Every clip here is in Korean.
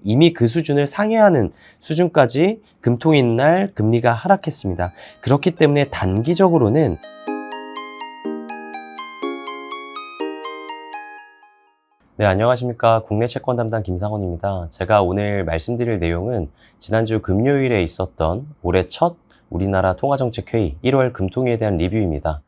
이미 그 수준을 상회하는 수준까지 금통이 있는 날 금리가 하락했습니다. 그렇기 때문에 단기적으로는 네, 안녕하십니까. 국내 채권 담당 김상원입니다. 제가 오늘 말씀드릴 내용은 지난주 금요일에 있었던 올해 첫 우리나라 통화정책회의 1월 금통위에 대한 리뷰입니다.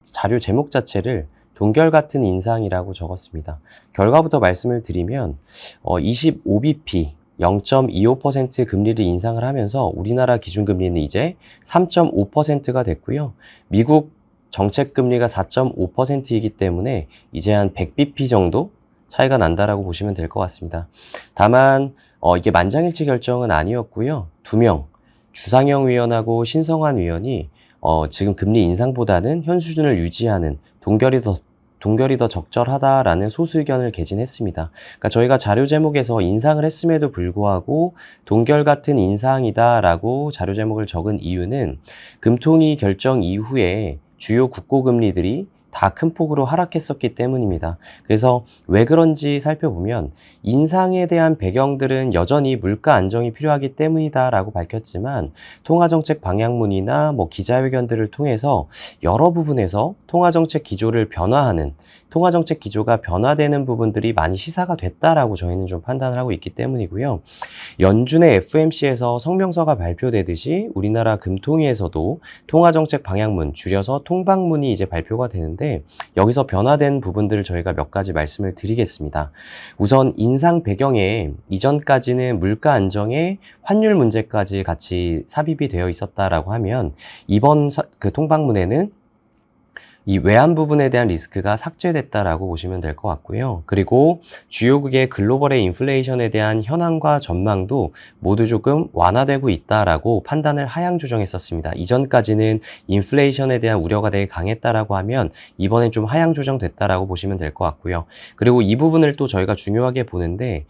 자료 제목 자체를 동결 같은 인상이라고 적었습니다. 결과부터 말씀을 드리면 25bp 0.25% 금리를 인상을 하면서 우리나라 기준금리는 이제 3.5%가 됐고요. 미국 정책금리가 4.5%이기 때문에 이제 한 100bp 정도 차이가 난다라고 보시면 될 것 같습니다. 다만 이게 만장일치 결정은 아니었고요. 2명, 주상영 위원하고 신성환 위원이 지금 금리 인상보다는 현 수준을 유지하는 동결이 더 적절하다라는 소수 의견을 개진했습니다. 그러니까 저희가 자료 제목에서 인상을 했음에도 불구하고 동결 같은 인상이다라고 자료 제목을 적은 이유는 금통위 결정 이후에 주요 국고금리들이 다 큰 폭으로 하락했었기 때문입니다. 그래서 왜 그런지 살펴보면 인상에 대한 배경들은 여전히 물가 안정이 필요하기 때문이다라고 밝혔지만 통화정책 방향문이나 기자회견들을 통해서 여러 부분에서 통화정책 기조를 변화하는 통화정책 기조가 변화되는 부분들이 많이 시사가 됐다라고 저희는 좀 판단을 하고 있기 때문이고요. 연준의 FOMC에서 성명서가 발표되듯이 우리나라 금통위에서도 통화정책 방향문, 줄여서 통방문이 이제 발표가 되는데 여기서 변화된 부분들을 저희가 몇 가지 말씀을 드리겠습니다. 우선 인상 배경에 이전까지는 물가 안정에 환율 문제까지 같이 삽입이 되어 있었다라고 하면 이번 그 통방문에는 이 외환 부분에 대한 리스크가 삭제됐다라고 보시면 될 것 같고요. 그리고 주요국의 글로벌의 인플레이션에 대한 현황과 전망도 모두 조금 완화되고 있다라고 판단을 하향 조정했었습니다. 이전까지는 인플레이션에 대한 우려가 되게 강했다라고 하면 이번엔 좀 하향 조정됐다라고 보시면 될 것 같고요. 그리고 이 부분을 또 저희가 중요하게 보는데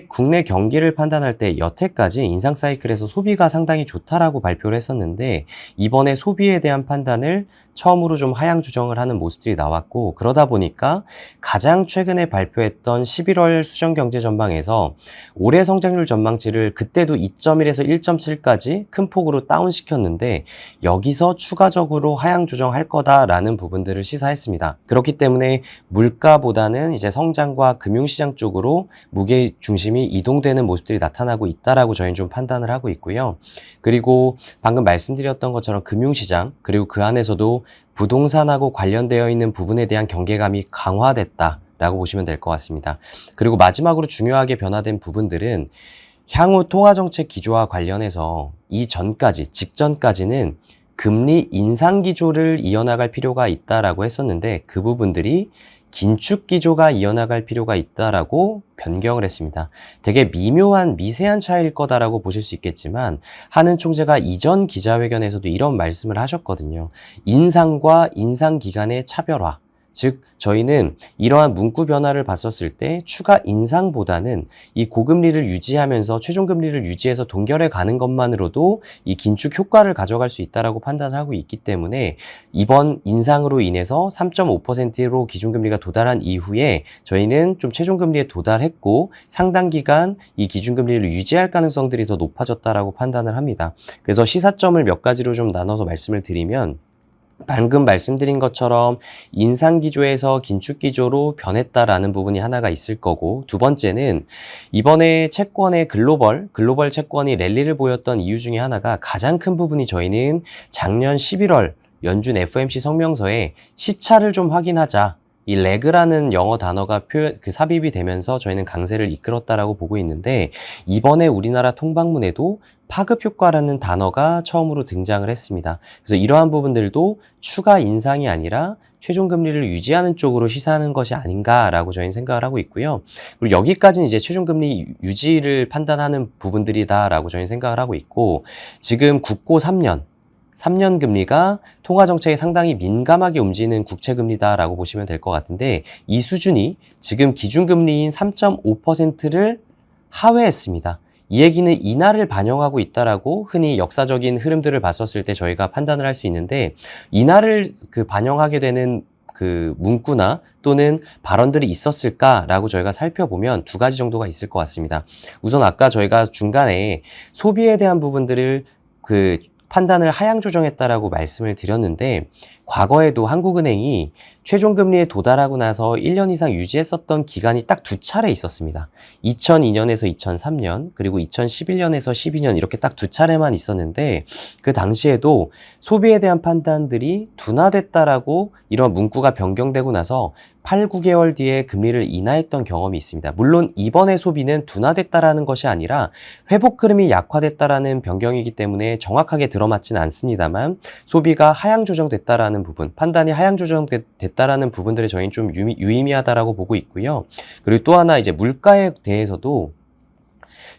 국내 경기를 판단할 때 여태까지 인상 사이클에서 소비가 상당히 좋다라고 발표를 했었는데 이번에 소비에 대한 판단을 처음으로 좀 하향 조정을 하는 모습들이 나왔고 그러다 보니까 가장 최근에 발표했던 11월 수정경제 전망에서 올해 성장률 전망치를 그때도 2.1에서 1.7까지 큰 폭으로 다운시켰는데 여기서 추가적으로 하향 조정할 거다라는 부분들을 시사했습니다. 그렇기 때문에 물가보다는 이제 성장과 금융시장 쪽으로 무게 중심이 이동되는 모습들이 나타나고 있다라고 저희는 좀 판단을 하고 있고요. 그리고 방금 말씀드렸던 것처럼 금융시장 그리고 그 안에서도 부동산하고 관련되어 있는 부분에 대한 경계감이 강화됐다라고 보시면 될 것 같습니다. 그리고 마지막으로 중요하게 변화된 부분들은 향후 통화정책 기조와 관련해서 직전까지는 금리 인상 기조를 이어나갈 필요가 있다라고 했었는데 그 부분들이 긴축 기조가 이어나갈 필요가 있다라고 변경을 했습니다. 되게 미세한 차이일 거다라고 보실 수 있겠지만 한은 총재가 이전 기자회견에서도 이런 말씀을 하셨거든요. 인상과 인상 기간의 차별화. 즉 저희는 이러한 문구 변화를 봤었을 때 추가 인상보다는 이 고금리를 유지하면서 최종금리를 유지해서 동결해 가는 것만으로도 이 긴축 효과를 가져갈 수 있다라고 판단을 하고 있기 때문에 이번 인상으로 인해서 3.5%로 기준금리가 도달한 이후에 저희는 좀 최종금리에 도달했고 상당 기간 이 기준금리를 유지할 가능성들이 더 높아졌다라고 판단을 합니다. 그래서 시사점을 몇 가지로 좀 나눠서 말씀을 드리면 방금 말씀드린 것처럼 인상 기조에서 긴축 기조로 변했다라는 부분이 하나가 있을 거고 두 번째는 이번에 채권의 글로벌 채권이 랠리를 보였던 이유 중에 하나가 가장 큰 부분이 저희는 작년 11월 연준 FOMC 성명서에 시차를 좀 확인하자. 이 레그라는 영어 단어가 삽입이 되면서 저희는 강세를 이끌었다라고 보고 있는데 이번에 우리나라 통방문에도 파급 효과라는 단어가 처음으로 등장을 했습니다. 그래서 이러한 부분들도 추가 인상이 아니라 최종 금리를 유지하는 쪽으로 시사하는 것이 아닌가라고 저희는 생각을 하고 있고요. 그리고 여기까지는 이제 최종 금리 유지를 판단하는 부분들이다라고 저희는 생각을 하고 있고 지금 국고 3년 금리가 통화정책에 상당히 민감하게 움직이는 국채금리다라고 보시면 될 것 같은데 이 수준이 지금 기준금리인 3.5%를 하회했습니다. 이 얘기는 인하를 반영하고 있다라고 흔히 역사적인 흐름들을 봤었을 때 저희가 판단을 할 수 있는데 인하를 반영하게 되는 그 문구나 또는 발언들이 있었을까라고 저희가 살펴보면 두 가지 정도가 있을 것 같습니다. 우선 아까 저희가 중간에 소비에 대한 부분들을 그 판단을 하향 조정했다라고 말씀을 드렸는데, 과거에도 한국은행이 최종금리에 도달하고 나서 1년 이상 유지했었던 기간이 딱 두 차례 있었습니다. 2002년에서 2003년, 그리고 2011년에서 12년 이렇게 딱 두 차례만 있었는데, 그 당시에도 소비에 대한 판단들이 둔화됐다라고 이런 문구가 변경되고 나서 8, 9개월 뒤에 금리를 인하했던 경험이 있습니다. 물론 이번에 소비는 둔화됐다라는 것이 아니라 회복 흐름이 약화됐다라는 변경이기 때문에 정확하게 들어맞지는 않습니다만, 소비가 하향 조정됐다라는 부분, 판단이 하향 조정됐다라는 부분들에 저희는 좀 유의미하다라고 보고 있고요. 그리고 또 하나 이제 물가에 대해서도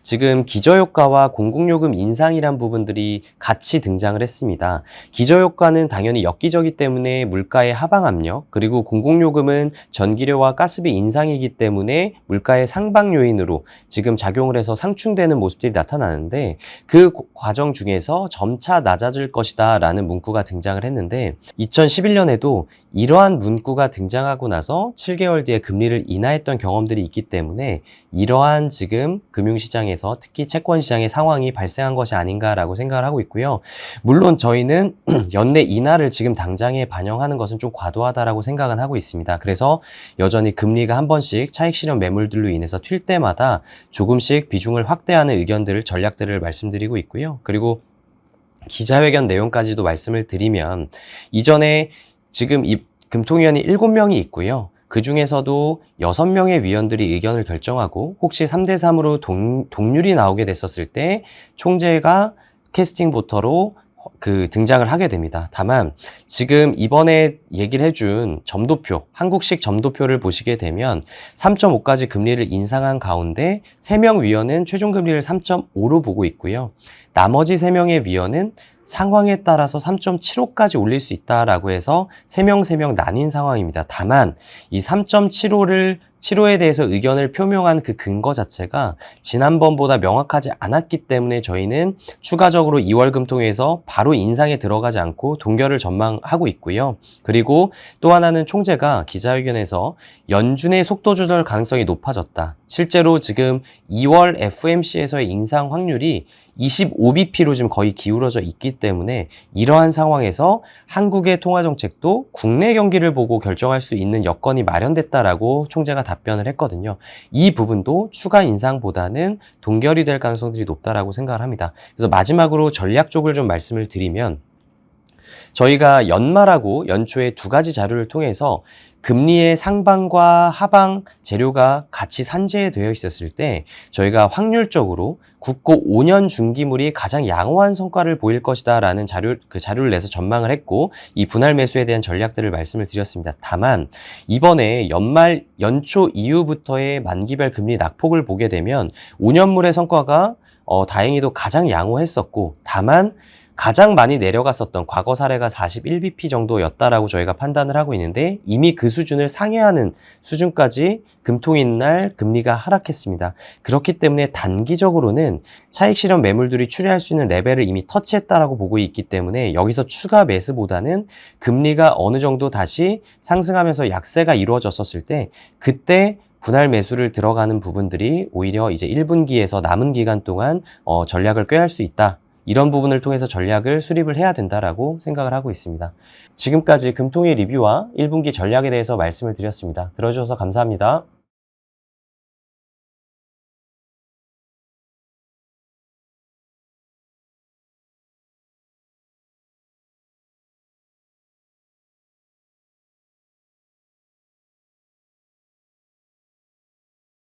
지금 기저효과와 공공요금 인상이란 부분들이 같이 등장을 했습니다. 기저효과는 당연히 엽기적이기 때문에 물가의 하방 압력, 그리고 공공요금은 전기료와 가스비 인상이기 때문에 물가의 상방 요인으로 지금 작용을 해서 상충되는 모습들이 나타나는데, 그 과정 중에서 점차 낮아질 것이다 라는 문구가 등장을 했는데, 2011년에도 이러한 문구가 등장하고 나서 7개월 뒤에 금리를 인하했던 경험들이 있기 때문에 이러한 지금 금융시장에서 특히 채권시장의 상황이 발생한 것이 아닌가라고 생각을 하고 있고요. 물론 저희는 연내 인하를 지금 당장에 반영하는 것은 좀 과도하다라고 생각은 하고 있습니다. 그래서 여전히 금리가 한 번씩 차익 실현 매물들로 인해서 튈 때마다 조금씩 비중을 확대하는 의견들을, 전략들을 말씀드리고 있고요. 그리고 기자회견 내용까지도 말씀을 드리면, 이전에 지금 이 금통위원이 7명이 있고요. 그 중에서도 6명의 위원들이 의견을 결정하고, 혹시 3대3으로 동률이 나오게 됐었을 때 총재가 캐스팅 보터로 등장을 하게 됩니다. 다만 지금 이번에 얘기를 해준 점도표, 한국식 점도표를 보시게 되면 3.5까지 금리를 인상한 가운데 3명 위원은 최종금리를 3.5로 보고 있고요. 나머지 3명의 위원은 상황에 따라서 3.75까지 올릴 수 있다라고 해서 3명 나뉜 상황입니다. 다만 이 3.75에 대해서 의견을 표명한 그 근거 자체가 지난번보다 명확하지 않았기 때문에 저희는 추가적으로 2월 금통위에서 바로 인상에 들어가지 않고 동결을 전망하고 있고요. 그리고 또 하나는 총재가 기자회견에서 연준의 속도 조절 가능성이 높아졌다. 실제로 지금 2월 FOMC에서의 인상 확률이 25bp로 지금 거의 기울어져 있기 때문에 이러한 상황에서 한국의 통화정책도 국내 경기를 보고 결정할 수 있는 여건이 마련됐다라고 총재가 답변을 했거든요. 이 부분도 추가 인상보다는 동결이 될 가능성들이 높다라고 생각을 합니다. 그래서 마지막으로 전략 쪽을 좀 말씀을 드리면, 저희가 연말하고 연초에 두 가지 자료를 통해서 금리의 상방과 하방 재료가 같이 산재되어 있었을 때 저희가 확률적으로 국고 5년 중기물이 가장 양호한 성과를 보일 것이다 라는 자료를 내서 전망을 했고, 이 분할 매수에 대한 전략들을 말씀을 드렸습니다. 다만 이번에 연초 이후부터의 만기별 금리 낙폭을 보게 되면 5년물의 성과가 다행히도 가장 양호했었고, 다만 가장 많이 내려갔었던 과거 사례가 41bp 정도였다라고 저희가 판단을 하고 있는데, 이미 그 수준을 상회하는 수준까지 금통인 날 금리가 하락했습니다. 그렇기 때문에 단기적으로는 차익 실현 매물들이 출회할 수 있는 레벨을 이미 터치했다라고 보고 있기 때문에 여기서 추가 매수보다는 금리가 어느 정도 다시 상승하면서 약세가 이루어졌었을 때 그때 분할 매수를 들어가는 부분들이 오히려 이제 1분기에서 남은 기간 동안 전략을 꾀할 수 있다. 이런 부분을 통해서 전략을 수립을 해야 된다라고 생각을 하고 있습니다. 지금까지 금통위 리뷰와 1분기 전략에 대해서 말씀을 드렸습니다. 들어주셔서 감사합니다.